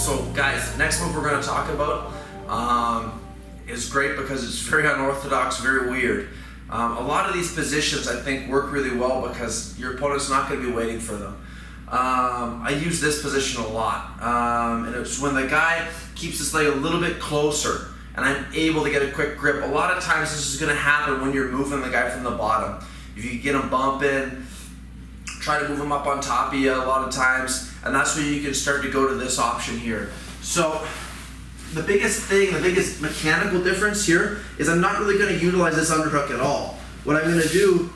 So guys, the next move we're going to talk about is great because it's very unorthodox, very weird. A lot of these positions I think work really well because your opponent's not going to be waiting for them. I use this position a lot, and it's when the guy keeps his leg a little bit closer and I'm able to get a quick grip. A lot of times this is going to happen when you're moving the guy from the bottom. If you get him bumping, try to move him up on top of you a lot of times, and that's where you can start to go to this option here. So the biggest thing, the biggest mechanical difference here is I'm not really going to utilize this underhook at all. What I'm going to do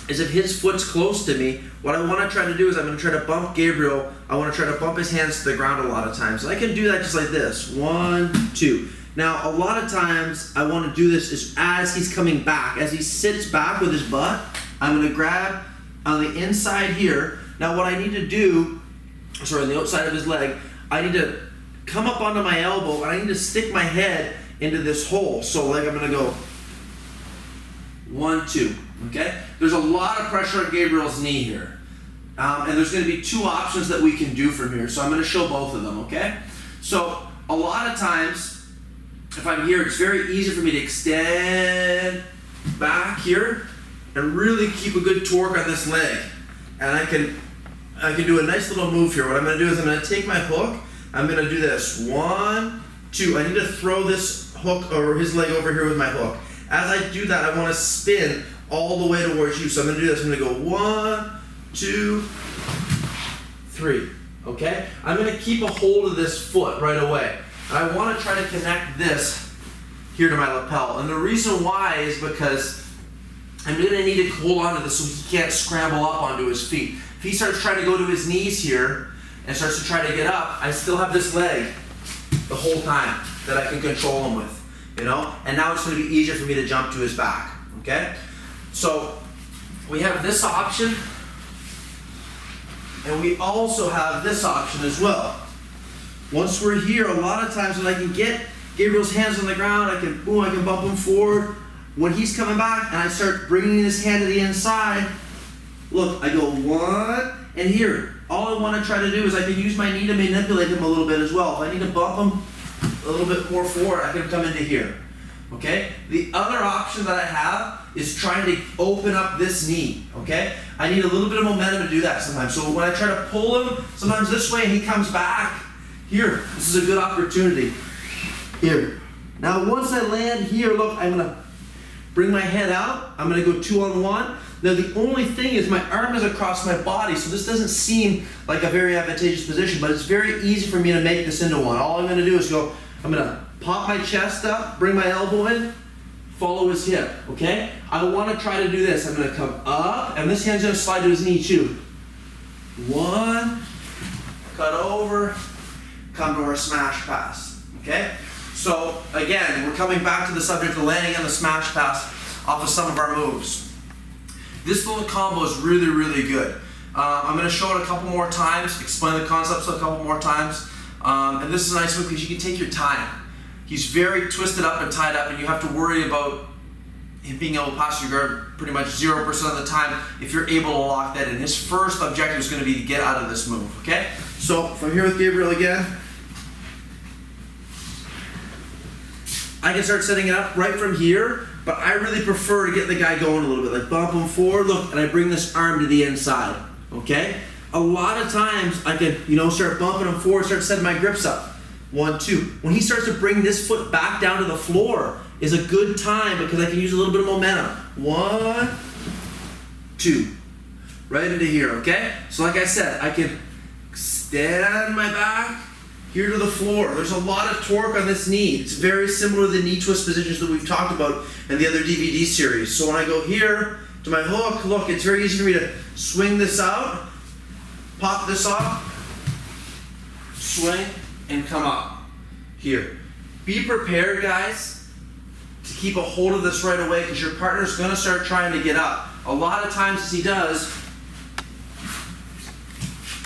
is if his foot's close to me, what I want to try to do is I'm going to try to bump Gabriel. I want to try to bump his hands to the ground a lot of times. And I can do that just like this. 1, 2. Now, a lot of times I want to do this is as he's coming back. As he sits back with his butt, I'm going to grab on the inside here. Now what I need to do, sorry, on the outside of his leg, I need to come up onto my elbow and I need to stick my head into this hole. So like I'm going to go 1, 2, okay? There's a lot of pressure on Gabriel's knee here. And there's going to be 2 options that we can do from here. So I'm going to show both of them, okay? So a lot of times, if I'm here, it's very easy for me to extend back here and really keep a good torque on this leg. And I can do a nice little move here. What I'm going to do is I'm going to take my hook. I'm going to do this. 1, 2. I need to throw this hook or his leg over here with my hook. As I do that, I want to spin all the way towards you. So I'm going to do this. I'm going to go 1, 2, 3. Okay? I'm going to keep a hold of this foot right away. And I want to try to connect this here to my lapel. And the reason why is because I'm going to need to hold on to this so he can't scramble up onto his feet. If he starts trying to go to his knees here and starts to try to get up, I still have this leg the whole time that I can control him with, you know? And now it's going to be easier for me to jump to his back, okay? So we have this option, and we also have this option as well. Once we're here, a lot of times when I can get Gabriel's hands on the ground, I can bump him forward. When he's coming back and I start bringing his hand to the inside, look, I go 1, and here, all I want to try to do is I can use my knee to manipulate him a little bit as well. If I need to bump him a little bit more forward, I can come into here, okay? The other option that I have is trying to open up this knee, okay? I need a little bit of momentum to do that sometimes. So when I try to pull him, sometimes this way and he comes back, here, this is a good opportunity. Here. Now once I land here, look, I'm going to bring my head out. I'm going to go 2-on-1. Now the only thing is my arm is across my body, so this doesn't seem like a very advantageous position, but it's very easy for me to make this into one. All I'm going to do is go, I'm going to pop my chest up, bring my elbow in, follow his hip, okay? I want to try to do this. I'm going to come up, and this hand's going to slide to his knee too. 1, cut over, come to our smash pass, okay? So again, we're coming back to the subject of landing on the smash pass off of some of our moves. This little combo is really, really good. I'm going to show it a couple more times, explain the concepts a couple more times. And this is a nice one because you can take your time. He's very twisted up and tied up, and you have to worry about him being able to pass your guard pretty much 0% of the time if you're able to lock that in. His first objective is going to be to get out of this move, okay? So from here with Gabriel again, I can start setting it up right from here, but I really prefer to get the guy going a little bit, like bump him forward, look, and I bring this arm to the inside, okay? A lot of times I can, start bumping him forward, start setting my grips up. 1, 2. When he starts to bring this foot back down to the floor is a good time because I can use a little bit of momentum. 1, 2. Right into here, okay? So like I said, I can stand my back here to the floor. There's a lot of torque on this knee. It's very similar to the knee twist positions that we've talked about in the other DVD series. So when I go here to my hook, look, it's very easy for me to swing this out, pop this off, swing, and come up here. Be prepared, guys, to keep a hold of this right away because your partner's going to start trying to get up. A lot of times as he does,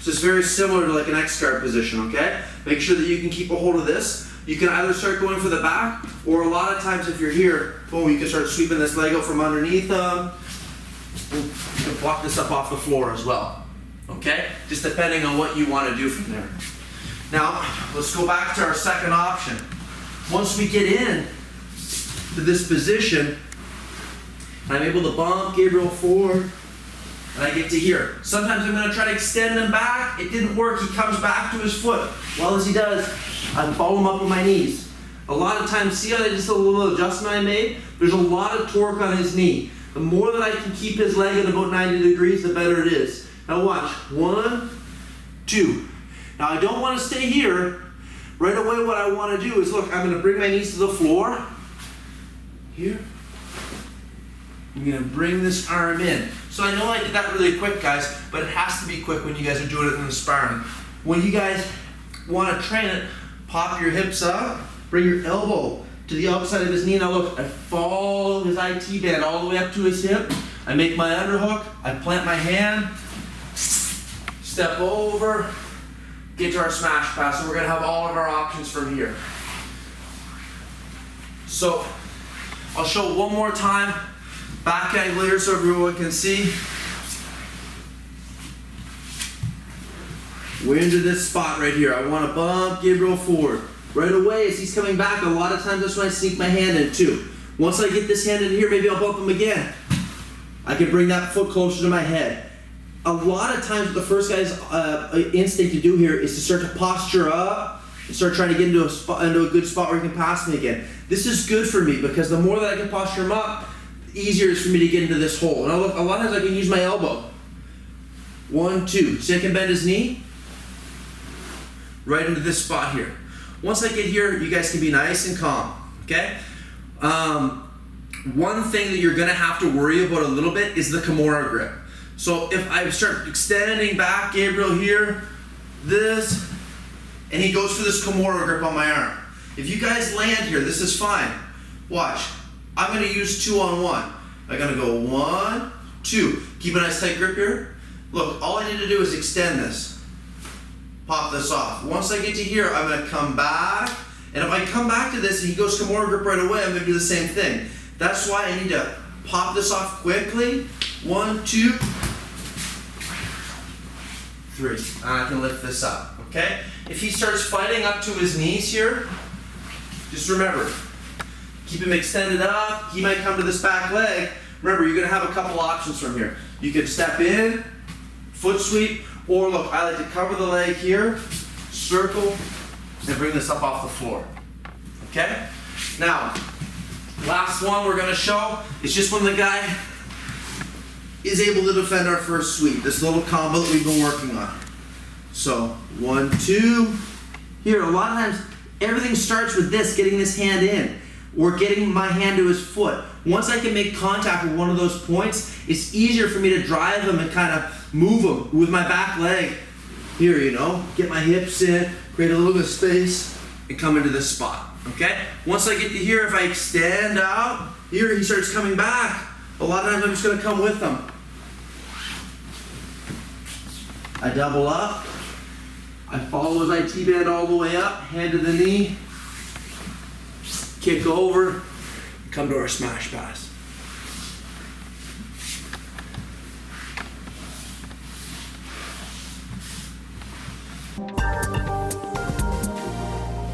so it's very similar to like an X-guard position, okay? Make sure that you can keep a hold of this. You can either start going for the back, or a lot of times if you're here, boom, you can start sweeping this leg out from underneath them. You can block this up off the floor as well, okay? Just depending on what you want to do from there. Now, let's go back to our second option. Once we get in to this position, I'm able to bump Gabriel forward, and I get to here. Sometimes I'm going to try to extend him back. It didn't work. He comes back to his foot. Well, as he does, I follow him up with my knees. A lot of times, see how just a little adjustment I made? There's a lot of torque on his knee. The more that I can keep his leg at about 90 degrees, the better it is. Now watch. 1, 2. Now I don't want to stay here. Right away what I want to do is, look, I'm going to bring my knees to the floor. Here. I'm going to bring this arm in. So I know I did that really quick, guys, but it has to be quick when you guys are doing it in the sparring. When you guys want to train it, pop your hips up, bring your elbow to the outside of his knee. Now look, I follow his IT band all the way up to his hip. I make my underhook, I plant my hand, step over, get to our smash pass, and we're going to have all of our options from here. So, I'll show one more time, back angle here so everyone can see. We're into this spot right here. I want to bump Gabriel forward. Right away, as he's coming back, a lot of times that's when I sneak my hand in too. Once I get this hand in here, maybe I'll bump him again. I can bring that foot closer to my head. A lot of times what the first guy's instinct to do here is to start to posture up and start trying to get into a good spot where he can pass me again. This is good for me because the more that I can posture him up, the easier it is for me to get into this hole. And a lot of times I can use my elbow. 1, 2. See, I can bend his knee right into this spot here. Once I get here, you guys can be nice and calm, okay? One thing that you're gonna have to worry about a little bit is the Kimura grip. So if I start extending back Gabriel here, this, and he goes for this Kimura grip on my arm. If you guys land here, this is fine. Watch, I'm gonna use 2-on-1. I'm gonna go 1, 2. Keep a nice tight grip here. Look, all I need to do is extend this. Pop this off. Once I get to here, I'm going to come back, and if I come back to this and he goes Kimura grip right away, I'm going to do the same thing. That's why I need to pop this off quickly. 1, 2, 3. And I can lift this up, okay? If he starts fighting up to his knees here, just remember, keep him extended up. He might come to this back leg. Remember, you're going to have a couple options from here. You can step in, foot sweep, or look, I like to cover the leg here, circle, and bring this up off the floor. Okay? Now, last one we're going to show is just when the guy is able to defend our first sweep, this little combo that we've been working on. So, 1, 2. Here, a lot of times, everything starts with this, getting this hand in, or getting my hand to his foot. Once I can make contact with one of those points, it's easier for me to drive him and kind of move him with my back leg. Here, you know, get my hips in, create a little bit of space, and come into this spot, okay? Once I get to here, if I extend out, here he starts coming back. A lot of times I'm just gonna come with him. I double up, I follow his IT band all the way up, hand to the knee, kick over, come to our smash pass.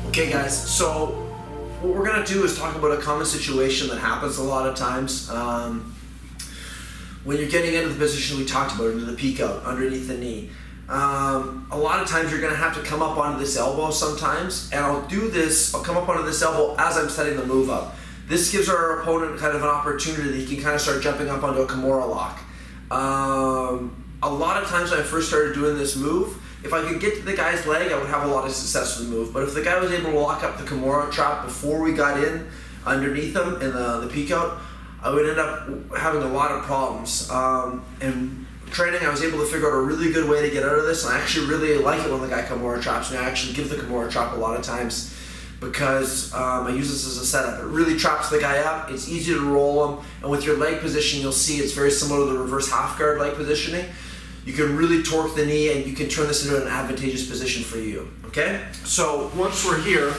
Okay guys, so what we're going to do is talk about a common situation that happens a lot of times. When you're getting into the position we talked about, into the peek out, underneath the knee. A lot of times you're going to have to come up onto this elbow sometimes, and I'll come up onto this elbow as I'm setting the move up. This gives our opponent kind of an opportunity that he can kind of start jumping up onto a Kimura lock. A lot of times when I first started doing this move, if I could get to the guy's leg, I would have a lot of success with the move. But if the guy was able to lock up the Kimura trap before we got in underneath him in the peek out, I would end up having a lot of problems. And training, I was able to figure out a really good way to get out of this, and I actually really like it when the guy Kimura traps me. I actually give the Kimura trap a lot of times because I use this as a setup. It really traps the guy up, it's easy to roll him, and with your leg position, you'll see it's very similar to the reverse half guard leg positioning. You can really torque the knee and you can turn this into an advantageous position for you, okay? So once we're here,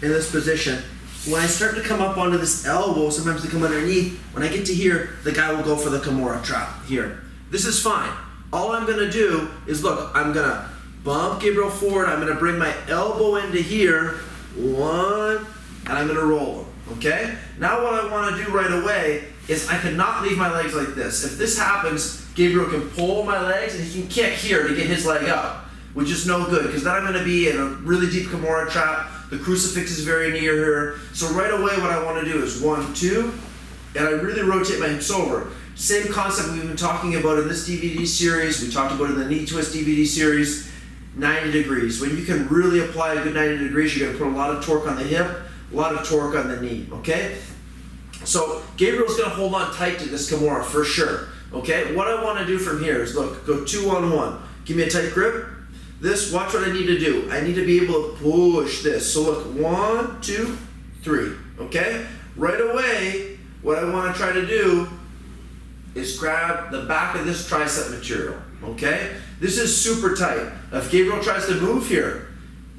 in this position, when I start to come up onto this elbow, sometimes to come underneath, when I get to here, the guy will go for the Kimura trap here. This is fine. All I'm gonna do is, look, I'm gonna bump Gabriel forward, I'm gonna bring my elbow into here, one, and I'm gonna roll him, okay? Now what I wanna do right away is I cannot leave my legs like this. If this happens, Gabriel can pull my legs and he can kick here to get his leg up, which is no good, because then I'm gonna be in a really deep Kimura trap. The crucifix is very near here. So right away what I wanna do is 1, 2, and I really rotate my hips over. Same concept we've been talking about in this DVD series. We talked about it in the knee twist DVD series, 90 degrees. When you can really apply a good 90 degrees, you're gonna put a lot of torque on the hip, a lot of torque on the knee, okay? So Gabriel's gonna hold on tight to this Kimura for sure, okay? What I wanna do from here is, look, go 2 on 1. Give me a tight grip. This, watch what I need to do. I need to be able to push this. So look, 1, 2, 3, okay? Right away, what I wanna try to do is grab the back of this tricep material, okay? This is super tight. If Gabriel tries to move here,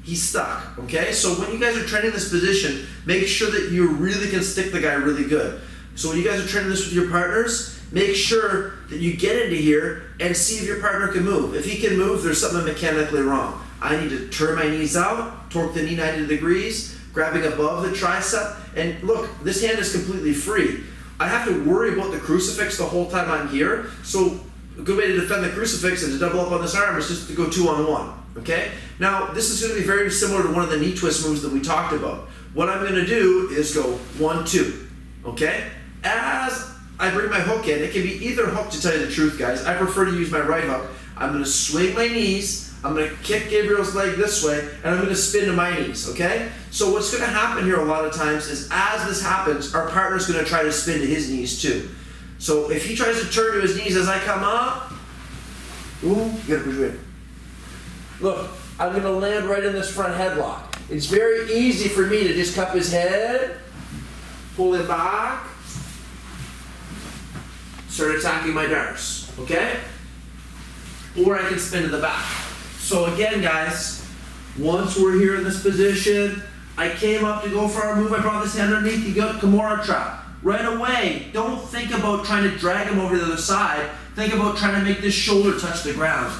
he's stuck, okay? So when you guys are training this position, make sure that you really can stick the guy really good. So when you guys are training this with your partners, make sure that you get into here and see if your partner can move. If he can move, there's something mechanically wrong. I need to turn my knees out, torque the knee 90 degrees, grabbing above the tricep, and look, this hand is completely free. I have to worry about the crucifix the whole time I'm here, so a good way to defend the crucifix and to double up on this arm is just to go 2 on 1, okay? Now, this is going to be very similar to one of the knee twist moves that we talked about. What I'm going to do is go 1, 2, okay? As I bring my hook in, it can be either hook, to tell you the truth, guys. I prefer to use my right hook. I'm going to swing my knees, I'm going to kick Gabriel's leg this way, and I'm going to spin to my knees, okay? So what's going to happen here a lot of times is, as this happens, our partner's going to try to spin to his knees too. So if he tries to turn to his knees as I come up, ooh, you gotta push it in. Look, I'm going to land right in this front headlock. It's very easy for me to just cup his head, pull it back, start attacking my dars, okay? Or I can spin to the back. So again, guys, once we're here in this position, I came up to go for our move, I brought this hand underneath, you got Kimura trap. Right away, don't think about trying to drag him over to the other side, think about trying to make this shoulder touch the ground.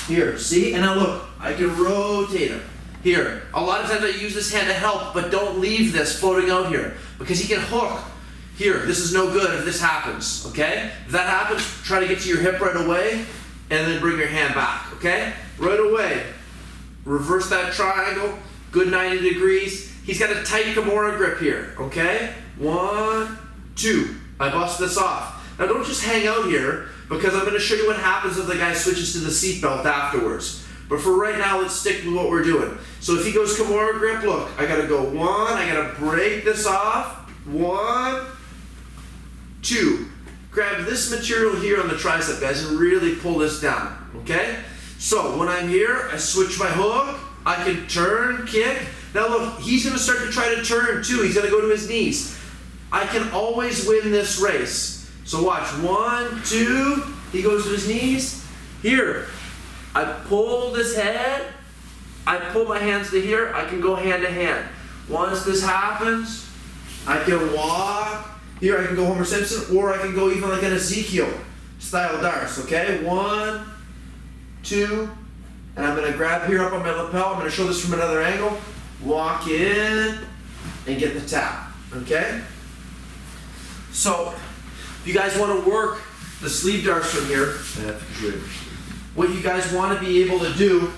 Here, see? And now look, I can rotate him. Here, a lot of times I use this hand to help, but don't leave this floating out here, because he can hook. Here, this is no good if this happens, okay? If that happens, try to get to your hip right away, and then bring your hand back, okay? Right away, reverse that triangle, good 90 degrees. He's got a tight Kimura grip here, okay? 1, 2, I bust this off. Now don't just hang out here, because I'm gonna show you what happens if the guy switches to the seatbelt afterwards. But for right now, let's stick with what we're doing. So if he goes Kimura grip, look, I gotta go 1, I gotta break this off, 1, 2. Grab this material here on the tricep, guys, and really pull this down, okay? So when I'm here, I switch my hook, I can turn, kick. Now look, he's gonna start to try to turn too. He's gonna go to his knees. I can always win this race. So watch, 1, 2, he goes to his knees. Here, I pull this head, I pull my hands to here, I can go hand to hand. Once this happens, I can walk. Here I can go Homer Simpson, or I can go even like an Ezekiel style darts, okay? 1, 2, and I'm gonna grab here up on my lapel. I'm gonna show this from another angle. Walk in and get the tap, okay? So, if you guys wanna work the sleeve darts from here, what you guys wanna be able to do,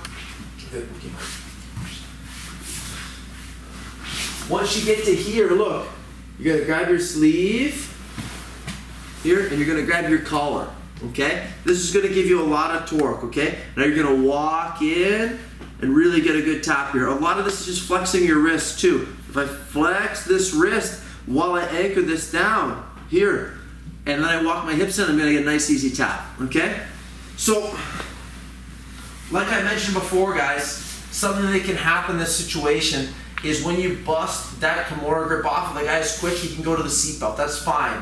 once you get to here, look, you're gonna grab your sleeve here, and you're gonna grab your collar, okay? This is gonna give you a lot of torque, okay? Now you're gonna walk in and really get a good tap here. A lot of this is just flexing your wrist too. If I flex this wrist while I anchor this down here, and then I walk my hips in, I'm gonna get a nice easy tap, okay? So, like I mentioned before, guys, something that can happen in this situation is when you bust that Kimura grip off, if the guy is quick, he can go to the seatbelt. That's fine.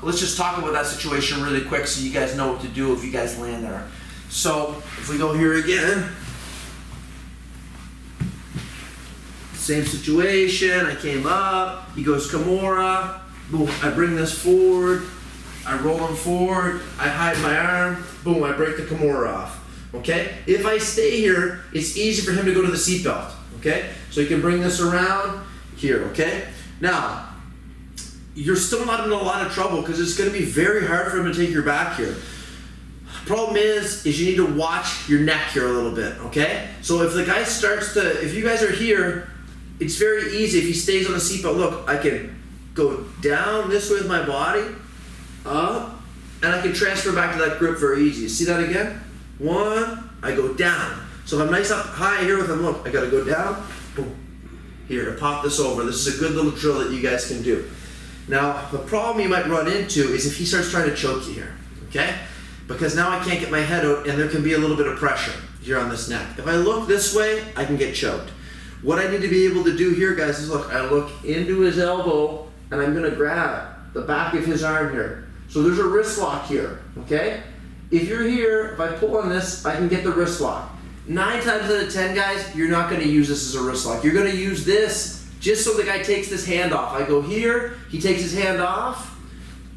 Let's just talk about that situation really quick so you guys know what to do if you guys land there. So if we go here again, same situation. I came up, he goes Kimura, boom, I bring this forward, I roll them forward, I hide my arm, boom, I break the Kimura off. Okay? If I stay here, it's easy for him to go to the seatbelt. Okay? So you can bring this around here, okay? Now, you're still not in a lot of trouble because it's going to be very hard for him to take your back here. Problem is you need to watch your neck here a little bit, okay? So if the guy starts to, if you guys are here, it's very easy if he stays on the seatbelt. Look, I can go down this way with my body, up, and I can transfer back to that grip very easy. See that again? One, I go down. So if I'm nice up high here with him, look, I gotta go down, boom, here to pop this over. This is a good little drill that you guys can do. Now, the problem you might run into is if he starts trying to choke you here, okay? Because now I can't get my head out and there can be a little bit of pressure here on this neck. If I look this way, I can get choked. What I need to be able to do here, guys, is look, I look into his elbow and I'm gonna grab the back of his arm here. So there's a wrist lock here, okay? If you're here, if I pull on this, I can get the wrist lock. 9 times out of 10, guys, you're not gonna use this as a wrist lock. You're gonna use this just so the guy takes this hand off. I go here, he takes his hand off,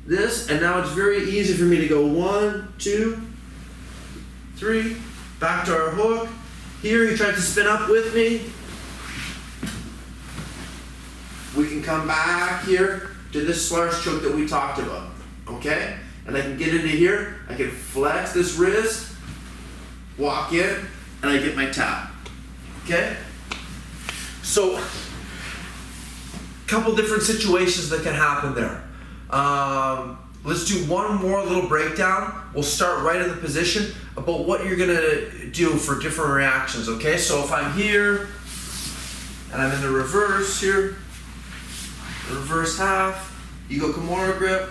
this, and now it's very easy for me to go 1, 2, 3, back to our hook. Here he tries to spin up with me. We can come back here to this Slar's choke that we talked about, okay? And I can get into here, I can flex this wrist, walk in, and I get my tap, okay? So, couple different situations that can happen there. Let's do one more little breakdown. We'll start right in the position about what you're gonna do for different reactions, okay? So if I'm here, and I'm in the reverse here, reverse half, you go Kimura grip,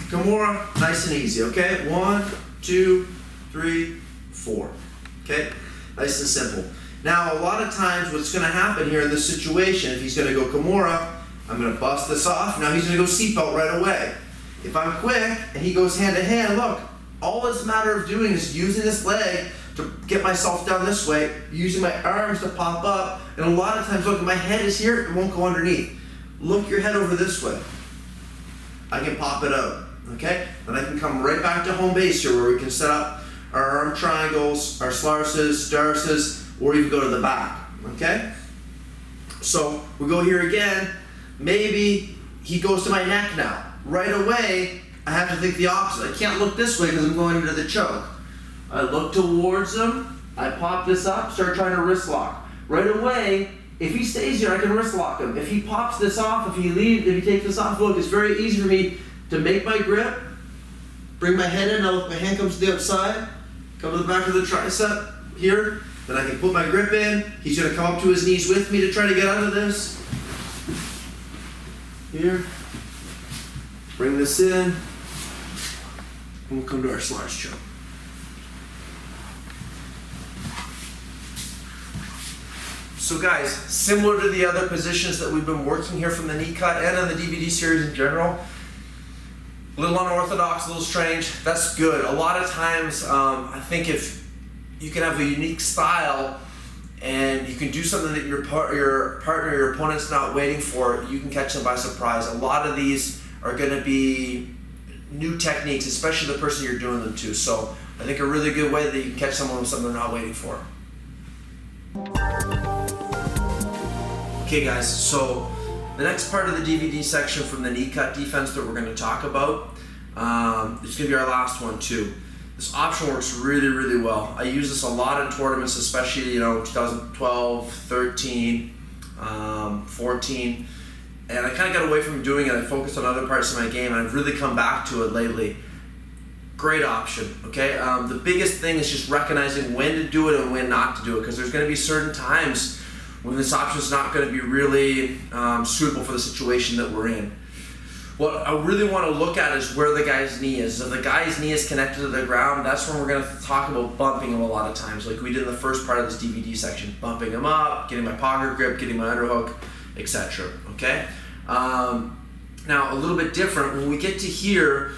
Kimura, nice and easy, okay? 1, 2, 3, 4, okay? Nice and simple. Now, a lot of times what's gonna happen here in this situation, if he's gonna go Kimura, I'm gonna bust this off. Now he's gonna go seatbelt right away. If I'm quick and he goes hand to hand, look, all it's a matter of doing is using this leg to get myself down this way, using my arms to pop up, and a lot of times, look, if my head is here, it won't go underneath. Look your head over this way. I can pop it out, okay? And I can come right back to home base here where we can set up our arm triangles, our slarses, darces, or even go to the back, okay? So we go here again. Maybe he goes to my neck now. Right away, I have to think the opposite. I can't look this way because I'm going into the choke. I look towards him, I pop this up, start trying to wrist lock. Right away, if he stays here, I can wrist lock him. If he pops this off, if he takes this off, look, it's very easy for me to make my grip, bring my head in, now look, my hand comes to the outside, come to the back of the tricep here, then I can put my grip in. He's gonna come up to his knees with me to try to get out of this. Here, bring this in, and we'll come to our Slar's choke. So guys, similar to the other positions that we've been working here from the knee cut and on the DVD series in general, a little unorthodox, a little strange, that's good. A lot of times, I think if you can have a unique style and you can do something that your partner, your opponent's not waiting for, you can catch them by surprise. A lot of these are going to be new techniques, especially the person you're doing them to. So I think a really good way that you can catch someone with something they're not waiting for. Okay guys, so the next part of the DVD section from the knee cut defense that we're going to talk about, it's going to be our last one too. This option works really, really well. I use this a lot in tournaments, especially 2012, 13, 14, and I kind of got away from doing it. I focused on other parts of my game, and I've really come back to it lately. Great option, okay? The biggest thing is just recognizing when to do it and when not to do it, because there's going to be certain times when this option is not going to be really suitable for the situation that we're in. What I really want to look at is where the guy's knee is. If the guy's knee is connected to the ground, that's when we're going to talk about bumping him a lot of times, like we did in the first part of this DVD section. Bumping him up, getting my pocket grip, getting my underhook, etc. Okay? Now, a little bit different, when we get to here,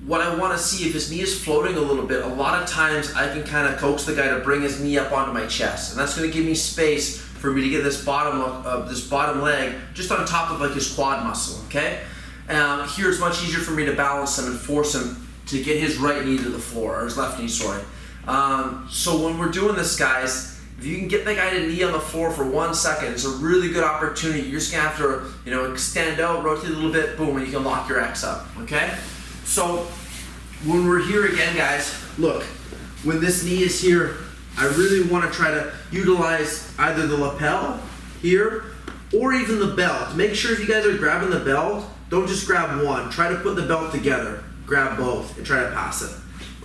what I want to see, if his knee is floating a little bit, a lot of times I can kind of coax the guy to bring his knee up onto my chest, and that's going to give me space for me to get this bottom leg just on top of like his quad muscle, okay? here it's much easier for me to balance him and force him to get his right knee to the floor, or his left knee, sorry. So when we're doing this, guys, if you can get the guy to knee on the floor for 1 second, it's a really good opportunity. You're just gonna have to, extend out, rotate a little bit, boom, and you can lock your X up, okay? So when we're here again, guys, look, when this knee is here, I really wanna try to utilize either the lapel here or even the belt. Make sure if you guys are grabbing the belt, don't just grab one. Try to put the belt together. Grab both and try to pass it,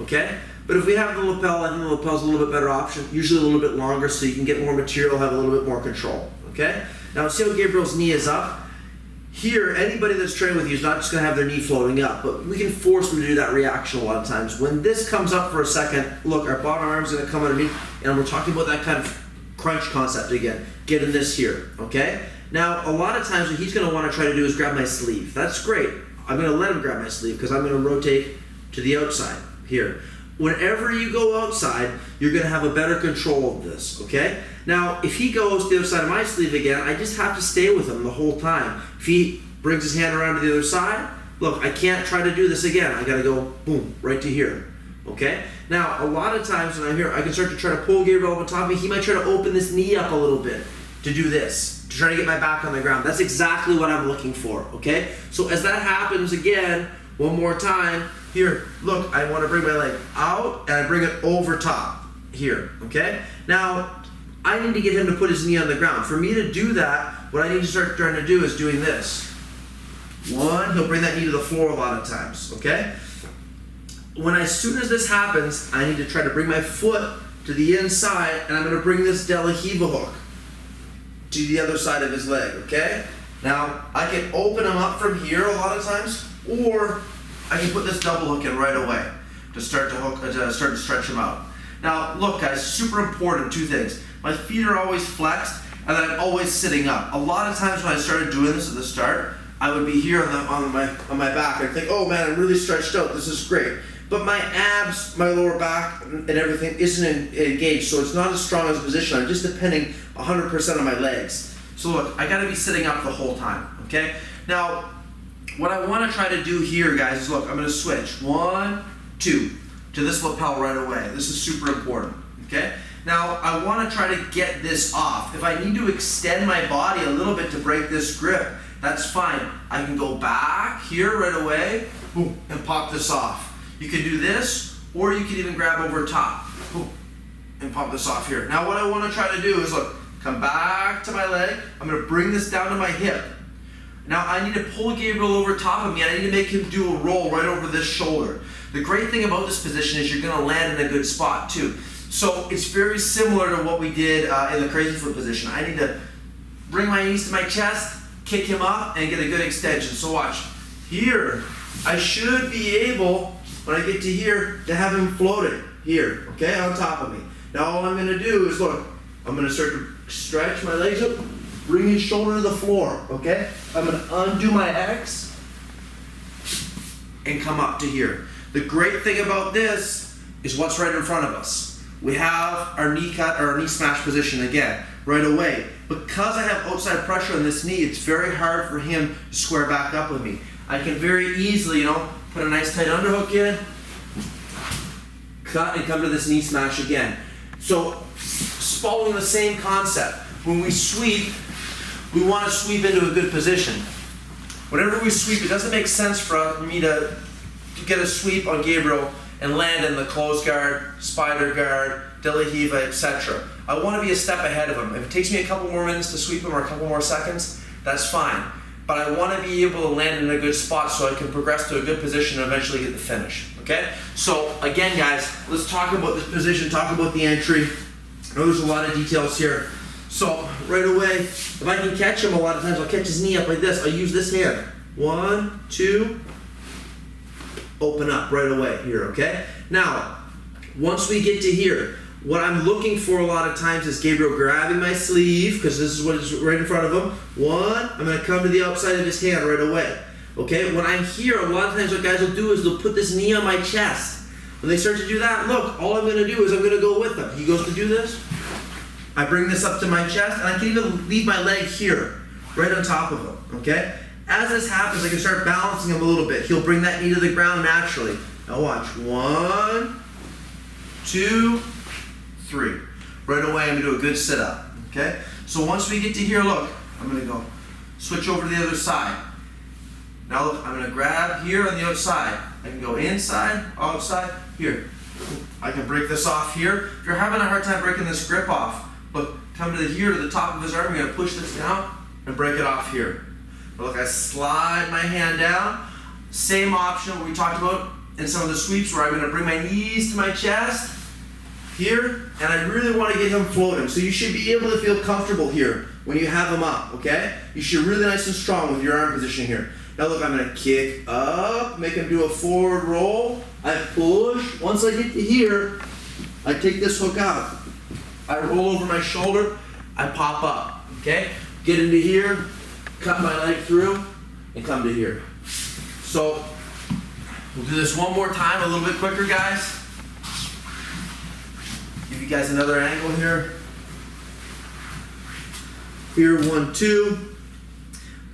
okay? But if we have the lapel, I think the lapel's a little bit better option, usually a little bit longer so you can get more material, have a little bit more control, okay? Now see how Gabriel's knee is up? Here, anybody that's training with you is not just gonna have their knee floating up, but we can force them to do that reaction a lot of times. When this comes up for a second, look, our bottom arm's gonna come underneath, and we're talking about that kind of crunch concept again, getting this here, okay? Now, a lot of times what he's gonna wanna try to do is grab my sleeve. That's great. I'm gonna let him grab my sleeve because I'm gonna rotate to the outside here. Whenever you go outside, you're gonna have a better control of this, okay? Now, if he goes to the other side of my sleeve again, I just have to stay with him the whole time. If he brings his hand around to the other side, look, I can't try to do this again. I gotta go, boom, right to here, okay? Now, a lot of times when I'm here, I can start to try to pull Gabriel over top of me. He might try to open this knee up a little bit to do this, to try to get my back on the ground. That's exactly what I'm looking for, okay? So as that happens again, one more time, here, look, I want to bring my leg out and I bring it over top here, okay? Now, I need to get him to put his knee on the ground. For me to do that, what I need to start trying to do is doing this. One, he'll bring that knee to the floor a lot of times, okay? As soon as this happens, I need to try to bring my foot to the inside and I'm going to bring this De La Riva hook to the other side of his leg, okay? Now, I can open him up from here a lot of times, or I can put this double hook in right away to start to stretch him out. Now, look, guys, super important, two things. My feet are always flexed, and then I'm always sitting up. A lot of times when I started doing this at the start, I would be here on my back. I'd think, oh man, I'm really stretched out. This is great. But my abs, my lower back, and everything isn't engaged, so it's not as strong as a position. I'm just depending 100% on my legs. So look, I gotta be sitting up the whole time, okay? Now, what I wanna try to do here, guys, is look, I'm gonna switch. 1, 2, to this lapel right away. This is super important, okay? Now, I wanna try to get this off. If I need to extend my body a little bit to break this grip, that's fine. I can go back here right away, boom, and pop this off. You can do this, or you can even grab over top, boom, and pop this off here. Now what I wanna try to do is, look, come back to my leg. I'm gonna bring this down to my hip. Now I need to pull Gabriel over top of me, and I need to make him do a roll right over this shoulder. The great thing about this position is you're gonna land in a good spot too. So it's very similar to what we did in the crazy foot position. I need to bring my knees to my chest, kick him up, and get a good extension. So watch. Here, I should be able, when I get to here, to have him floating here, okay, on top of me. Now all I'm gonna do is, look, I'm gonna start to stretch my legs up, bring his shoulder to the floor, okay? I'm gonna undo my X and come up to here. The great thing about this is what's right in front of us. We have our knee cut, or our knee smash position again, right away. Because I have outside pressure on this knee, it's very hard for him to square back up with me. I can very easily, put a nice tight underhook in, cut, and come to this knee smash again. So, following the same concept. When we sweep, we want to sweep into a good position. Whenever we sweep, it doesn't make sense for me to get a sweep on Gabriel and land in the close guard, spider guard, De La Riva, etc. I want to be a step ahead of him. If it takes me a couple more minutes to sweep him or a couple more seconds, that's fine. But I want to be able to land in a good spot so I can progress to a good position and eventually get the finish, okay? So again, guys, let's talk about this position, talk about the entry. I know there's a lot of details here. So right away, if I can catch him, a lot of times I'll catch his knee up like this. I'll use this hand. 1, 2, open up right away here, okay? Now, once we get to here, what I'm looking for a lot of times is Gabriel grabbing my sleeve, because this is what is right in front of him. 1, I'm gonna come to the outside of his hand right away. Okay, when I'm here, a lot of times what guys will do is they'll put this knee on my chest. When they start to do that, look, all I'm gonna do is I'm gonna go with them. He goes to do this, I bring this up to my chest, and I can even leave my leg here, right on top of him, okay? as this happens, I can start balancing him a little bit. He'll bring that knee to the ground naturally. Now watch. 1, 2, 3. Right away, I'm going to do a good sit-up. Okay? So once we get to here, look, I'm going to go switch over to the other side. Now look, I'm going to grab here on the outside. I can go inside, outside, here. I can break this off here. If you're having a hard time breaking this grip off, look, come to here to the top of his arm. You're going to push this down and break it off here. Look, I slide my hand down. Same option we talked about in some of the sweeps where I'm going to bring my knees to my chest here, and I really want to get him floating. So you should be able to feel comfortable here when you have him up, okay? You should be really nice and strong with your arm position here. Now look, I'm going to kick up, make him do a forward roll. I push. Once I get to here, I take this hook out. I roll over my shoulder, I pop up, okay? Get into here, cut my leg through, and come to here. So, we'll do this one more time, a little bit quicker, guys. Give you guys another angle here. Here, 1, 2.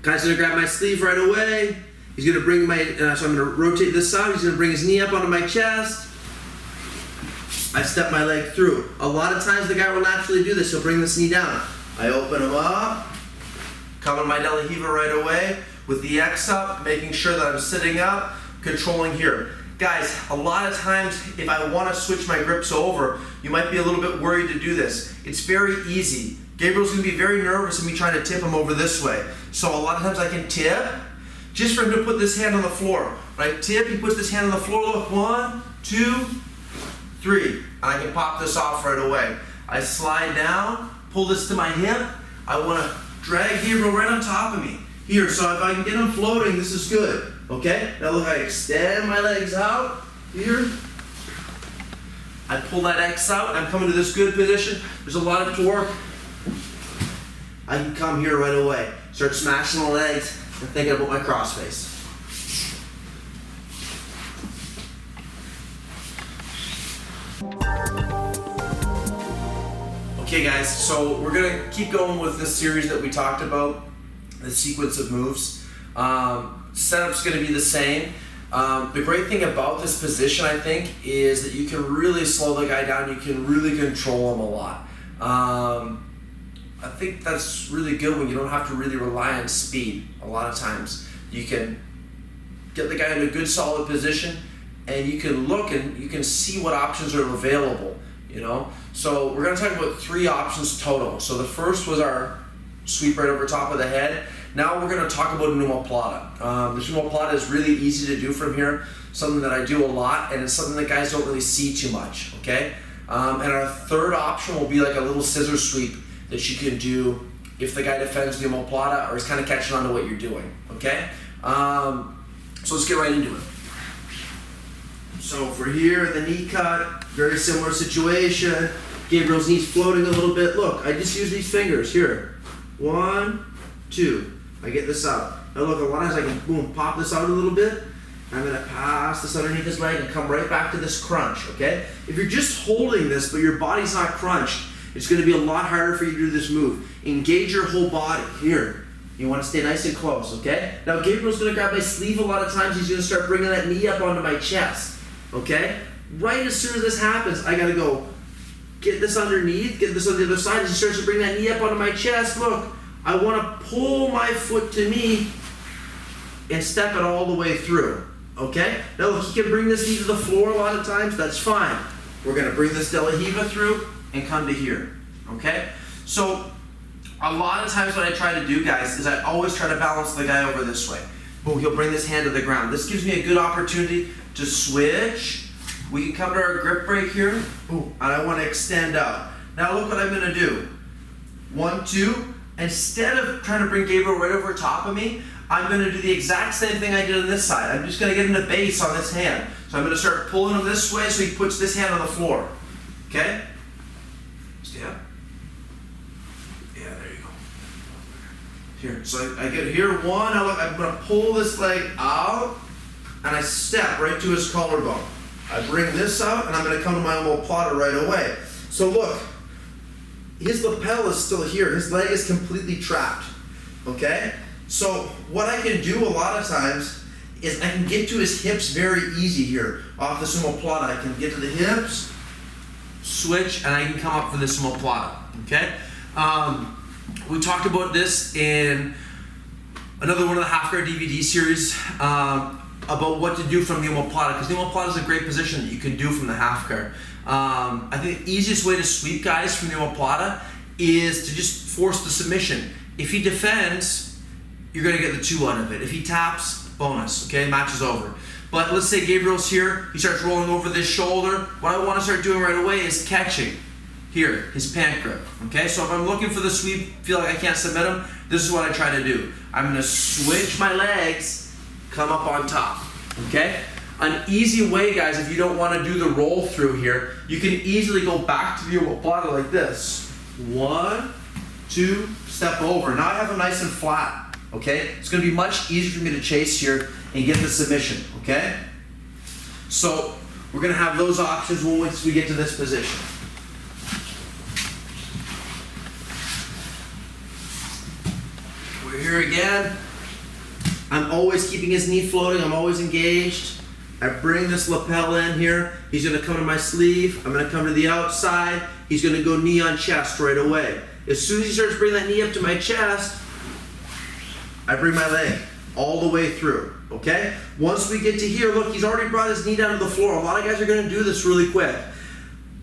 Guy's gonna grab my sleeve right away. He's gonna bring my, so I'm gonna rotate this out. He's gonna bring his knee up onto my chest. I step my leg through. A lot of times the guy will naturally do this. He'll bring this knee down. I open him up, come on my De La Riva right away with the X up, making sure that I'm sitting up, controlling here. Guys, a lot of times if I want to switch my grips over, you might be a little bit worried to do this. It's very easy. Gabriel's going to be very nervous of me trying to tip him over this way. So a lot of times I can tip, just for him to put this hand on the floor. When I tip, he puts this hand on the floor, look, 1, 2, 3. And I can pop this off right away. I slide down, pull this to my hip. I want to drag Gabriel right on top of me. Here, so if I can get him floating, this is good. Okay? Now look, I extend my legs out. Here. I pull that X out. I'm coming to this good position. There's a lot of torque. I can come here right away. Start smashing the legs and thinking about my crossface. Okay guys, so we're gonna keep going with this series that we talked about, the sequence of moves. Setup's gonna be the same. The great thing about this position, I think, is that you can really slow the guy down. You can really control him a lot. I think that's really good when you don't have to really rely on speed. A lot of times you can get the guy in a good solid position and you can look and you can see what options are available, you know? So we're gonna talk about 3 options total. So the first was our sweep right over top of the head. Now we're gonna talk about an omoplata. The omoplata is really easy to do from here, something that I do a lot, and it's something that guys don't really see too much, okay? And our third option will be like a little scissor sweep that you can do if the guy defends the omoplata or is kind of catching on to what you're doing, okay? So let's get right into it. So for here, the knee cut, very similar situation. Gabriel's knee's floating a little bit. Look, I just use these fingers here. 1, 2. I get this out. Now look, a lot of times I can, boom, pop this out a little bit. I'm gonna pass this underneath his leg and come right back to this crunch, okay? If you're just holding this, but your body's not crunched, it's gonna be a lot harder for you to do this move. Engage your whole body. Here, you wanna stay nice and close, okay? Now Gabriel's gonna grab my sleeve a lot of times. He's gonna start bringing that knee up onto my chest, okay? Right as soon as this happens, I gotta go get this underneath, get this on the other side. As he starts to bring that knee up onto my chest, look, I wanna pull my foot to me and step it all the way through, okay? Now look, he can bring this knee to the floor a lot of times, that's fine. We're gonna bring this De La Riva through and come to here, okay? So, a lot of times what I try to do, guys, is I always try to balance the guy over this way. Boom, he'll bring this hand to the ground. This gives me a good opportunity to switch. We can come to our grip break here, boom, and I wanna extend out. Now look what I'm gonna do. 1, 2, instead of trying to bring Gabriel right over top of me, I'm gonna do the exact same thing I did on this side. I'm just gonna get him to base on this hand. So I'm gonna start pulling him this way so he puts this hand on the floor, okay? Stay up. Yeah, there you go. Here, so I get here, 1, I'm gonna pull this leg out, and I step right to his collarbone. I bring this out, and I'm gonna come to my omoplata right away. So look, his lapel is still here. His leg is completely trapped, okay? So what I can do a lot of times is I can get to his hips very easy here. Off the omoplata, I can get to the hips, switch, and I can come up for the omoplata, okay? We talked about this in another one of the half guard DVD series about what to do from the omoplata, because the omoplata is a great position that you can do from the half guard. I think the easiest way to sweep guys from the omoplata is to just force the submission. If he defends, you're gonna get the 2 out of it. If he taps, bonus, okay, match is over. But let's say Gabriel's here, he starts rolling over this shoulder. What I wanna start doing right away is catching here, his pant grip, okay? So if I'm looking for the sweep, feel like I can't submit him, this is what I try to do. I'm gonna switch my legs, come up on top, okay? An easy way, guys, if you don't wanna do the roll through here, you can easily go back to the omoplata like this. 1, 2, step over. Now I have him nice and flat, okay? It's gonna be much easier for me to chase here and get the submission, okay? So we're gonna have those options once we get to this position. We're here again. I'm always keeping his knee floating, I'm always engaged. I bring this lapel in here. He's gonna come to my sleeve. I'm gonna come to the outside. He's gonna go knee on chest right away. As soon as he starts bringing that knee up to my chest, I bring my leg all the way through, okay? Once we get to here, look, he's already brought his knee down to the floor. A lot of guys are gonna do this really quick.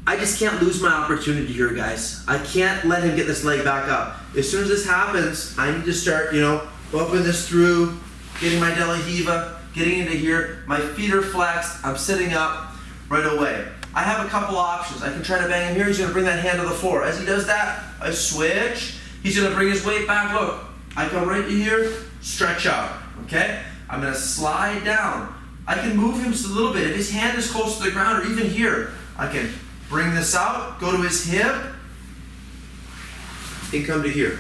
I just can't lose my opportunity here, guys. I can't let him get this leg back up. As soon as this happens, I need to start, bumping this through, getting my delahiva, getting into here. My feet are flexed. I'm sitting up right away. I have a couple options. I can try to bang him here. He's gonna bring that hand to the floor. As he does that, I switch. He's gonna bring his weight back. Look, I come right to here, stretch out, okay? I'm gonna slide down. I can move him just a little bit. If his hand is close to the ground or even here, I can bring this out, go to his hip, and come to here,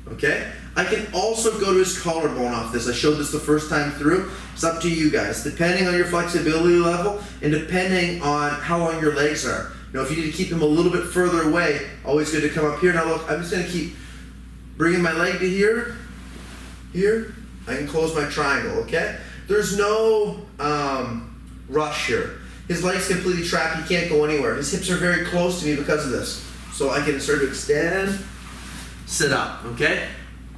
okay? I can also go to his collarbone off this. I showed this the first time through. It's up to you guys, depending on your flexibility level and depending on how long your legs are. If you need to keep him a little bit further away, always good to come up here. Now look, I'm just gonna keep bringing my leg to here, here. I can close my triangle, okay? There's no rush here. His leg's completely trapped, he can't go anywhere. His hips are very close to me because of this. So I can start to extend, sit up, okay?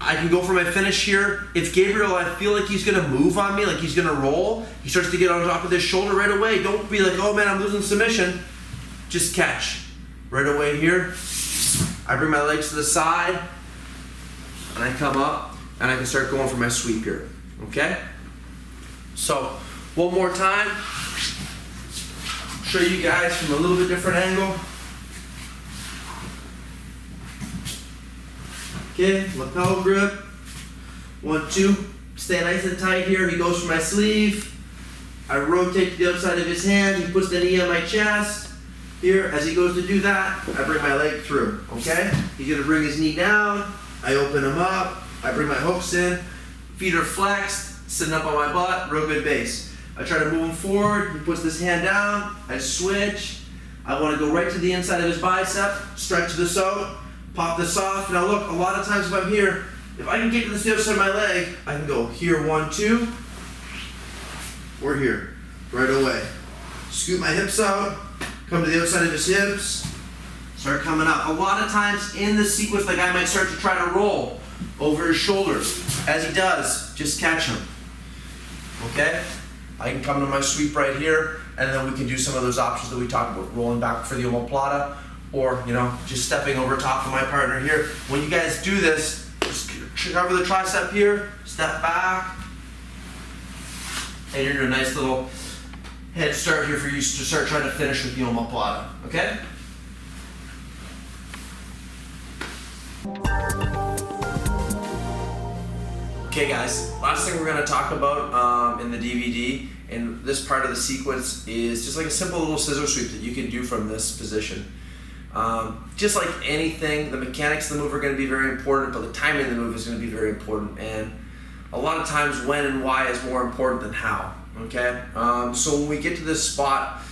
I can go for my finish here. If Gabriel, I feel like he's gonna move on me, like he's gonna roll, he starts to get on top of this shoulder right away. Don't be like, oh man, I'm losing submission. Just catch. Right away here. I bring my legs to the side, and I come up, and I can start going for my sweep here, okay? So, one more time. Show you guys from a little bit different angle. Okay, lapel grip. 1, 2, stay nice and tight here. He goes for my sleeve. I rotate to the outside of his hand. He puts the knee on my chest. Here, as he goes to do that, I bring my leg through, okay? He's gonna bring his knee down. I open him up. I bring my hooks in. Feet are flexed, sitting up on my butt, real good base. I try to move him forward. He puts this hand down. I switch. I wanna go right to the inside of his bicep, stretch this out. Pop this off. Now look, a lot of times if I'm here, if I can get to the other side of my leg, I can go here, 1, 2, or here, right away. Scoot my hips out, come to the outside of his hips, start coming up. A lot of times in this sequence, the guy might start to try to roll over his shoulders. As he does, just catch him, okay? I can come to my sweep right here, and then we can do some of those options that we talked about, rolling back for the omoplata, or just stepping over top of my partner here. When you guys do this, just cover the tricep here, step back, and you're doing a nice little head start here for you to start trying to finish with the omoplata, okay? Okay guys, last thing we're gonna talk about in the DVD and this part of the sequence is just like a simple little scissor sweep that you can do from this position. Just like anything, the mechanics of the move are going to be very important, but the timing of the move is going to be very important, and a lot of times when and why is more important than how, okay? So when we get to this spot,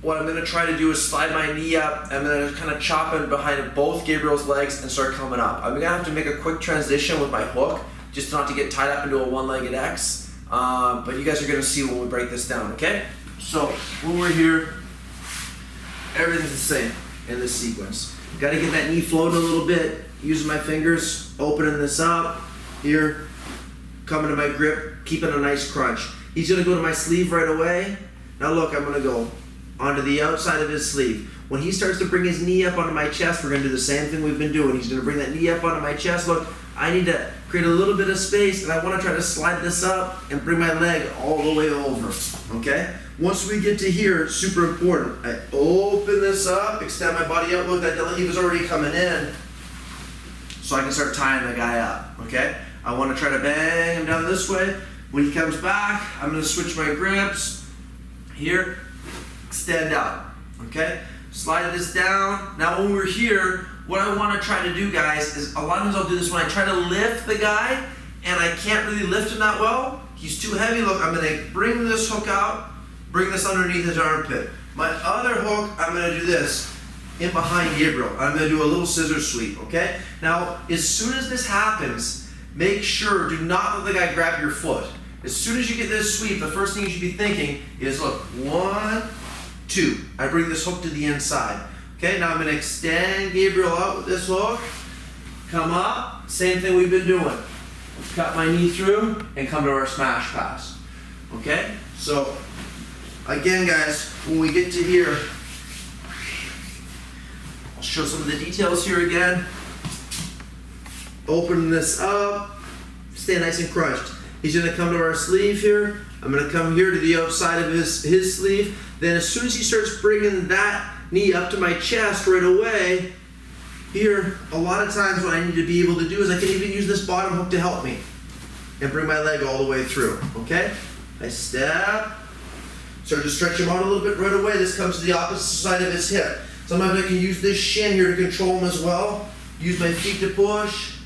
what I'm going to try to do is slide my knee up. I'm going to kind of chop in behind both Gabriel's legs and start coming up. I'm going to have to make a quick transition with my hook just not to get tied up into a one-legged X. But you guys are gonna see when we break this down, okay? So when we're here, everything's the same in this sequence. Gotta get that knee floating a little bit, using my fingers, opening this up, here, coming to my grip, keeping a nice crunch. He's gonna go to my sleeve right away. Now look, I'm gonna go onto the outside of his sleeve. When he starts to bring his knee up onto my chest, we're gonna do the same thing we've been doing. He's gonna bring that knee up onto my chest. Look, I need to create a little bit of space, and I wanna try to slide this up and bring my leg all the way over, okay? Once we get to here, it's super important. I open this up, extend my body out. Look, that he was already coming in, so I can start tying the guy up, okay? I wanna try to bang him down this way. When he comes back, I'm gonna switch my grips. Here, extend out, okay? Slide this down. Now when we're here, what I wanna try to do, guys, is a lot of times I'll do this when I try to lift the guy and I can't really lift him that well. He's too heavy. Look, I'm gonna bring this hook out, bring this underneath his armpit. My other hook, I'm gonna do this in behind Gabriel. I'm gonna do a little scissor sweep, okay? Now, as soon as this happens, make sure, do not let the guy grab your foot. As soon as you get this sweep, the first thing you should be thinking is, look, 1, 2. I bring this hook to the inside. Okay, now I'm gonna extend Gabriel out with this hook, come up, same thing we've been doing. Cut my knee through and come to our smash pass. Okay, so again, guys, when we get to here, I'll show some of the details here again. Open this up, stay nice and crunched. He's gonna come to our sleeve here. I'm gonna come here to the outside of his sleeve. Then as soon as he starts bringing that knee up to my chest right away, here, a lot of times what I need to be able to do is I can even use this bottom hook to help me and bring my leg all the way through, okay? I step, start to stretch him out a little bit right away. This comes to the opposite side of his hip. Sometimes I can use this shin here to control him as well. Use my feet to push,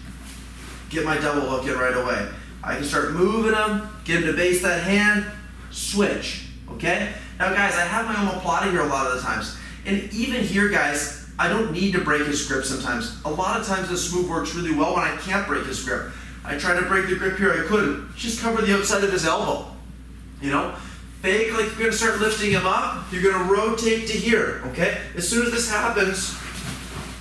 get my double hook in right away. I can start moving him, get him to base that hand, switch, okay? Now guys, I have my omoplata here a lot of the times. And even here, guys, I don't need to break his grip sometimes. A lot of times this move works really well when I can't break his grip. I tried to break the grip here, I couldn't. Just cover the outside of his elbow, you know? Fake like you're gonna start lifting him up, you're gonna rotate to here, okay? As soon as this happens,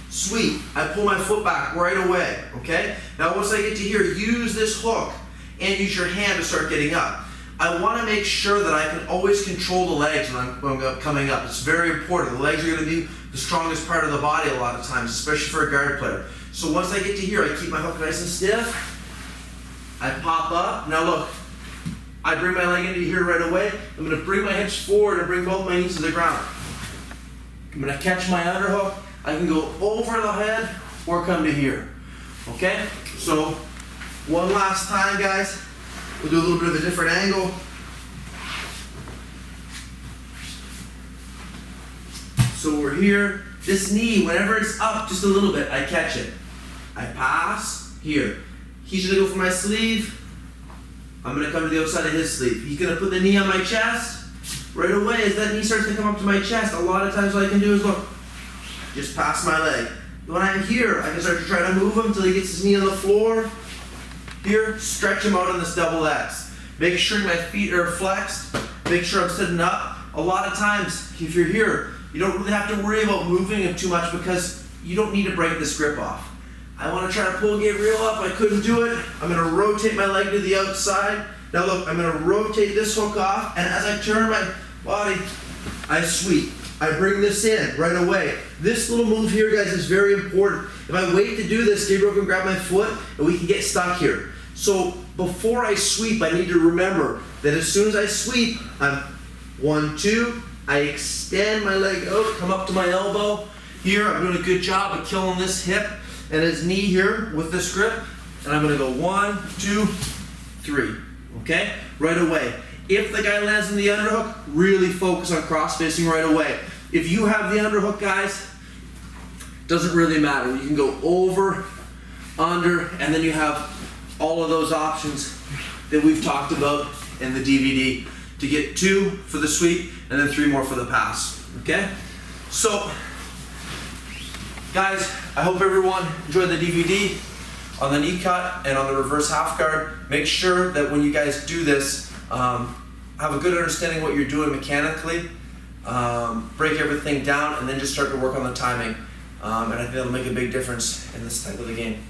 sweep, I pull my foot back right away, okay? Now once I get to here, use this hook and use your hand to start getting up. I want to make sure that I can always control the legs when I'm coming up. It's very important. The legs are going to be the strongest part of the body a lot of times, especially for a guard player. So once I get to here, I keep my hook nice and stiff. I pop up. Now look, I bring my leg into here right away. I'm going to bring my hips forward and bring both my knees to the ground. I'm going to catch my underhook. I can go over the head or come to here. Okay? So one last time, guys. We'll do a little bit of a different angle. So we're here. This knee, whenever it's up just a little bit, I catch it. I pass here. He's gonna go for my sleeve. I'm gonna come to the outside of his sleeve. He's gonna put the knee on my chest. Right away, as that knee starts to come up to my chest, a lot of times what I can do is look, just pass my leg. When I'm here, I can start to try to move him until he gets his knee on the floor. Here, stretch him out on this double X. Make sure my feet are flexed. Make sure I'm sitting up. A lot of times, if you're here, you don't really have to worry about moving him too much because you don't need to break this grip off. I want to try to pull Gabriel up. I couldn't do it. I'm going to rotate my leg to the outside. Now look, I'm going to rotate this hook off, and as I turn my body, I sweep. I bring this in right away. This little move here, guys, is very important. If I wait to do this, Gabriel can grab my foot, and we can get stuck here. So before I sweep, I need to remember that as soon as I sweep, I'm 1, 2, I extend my leg out, come up to my elbow. Here, I'm doing a good job of killing this hip and his knee here with this grip. And I'm gonna go 1, 2, 3, okay? Right away. If the guy lands in the underhook, really focus on cross-facing right away. If you have the underhook, guys, doesn't really matter. You can go over, under, and then you have all of those options that we've talked about in the DVD to get 2 for the sweep and then 3 more for the pass, okay? So, guys, I hope everyone enjoyed the DVD. On the knee cut and on the reverse half guard, make sure that when you guys do this, have a good understanding what you're doing mechanically, break everything down, and then just start to work on the timing. And I think that'll make a big difference in this type of the game.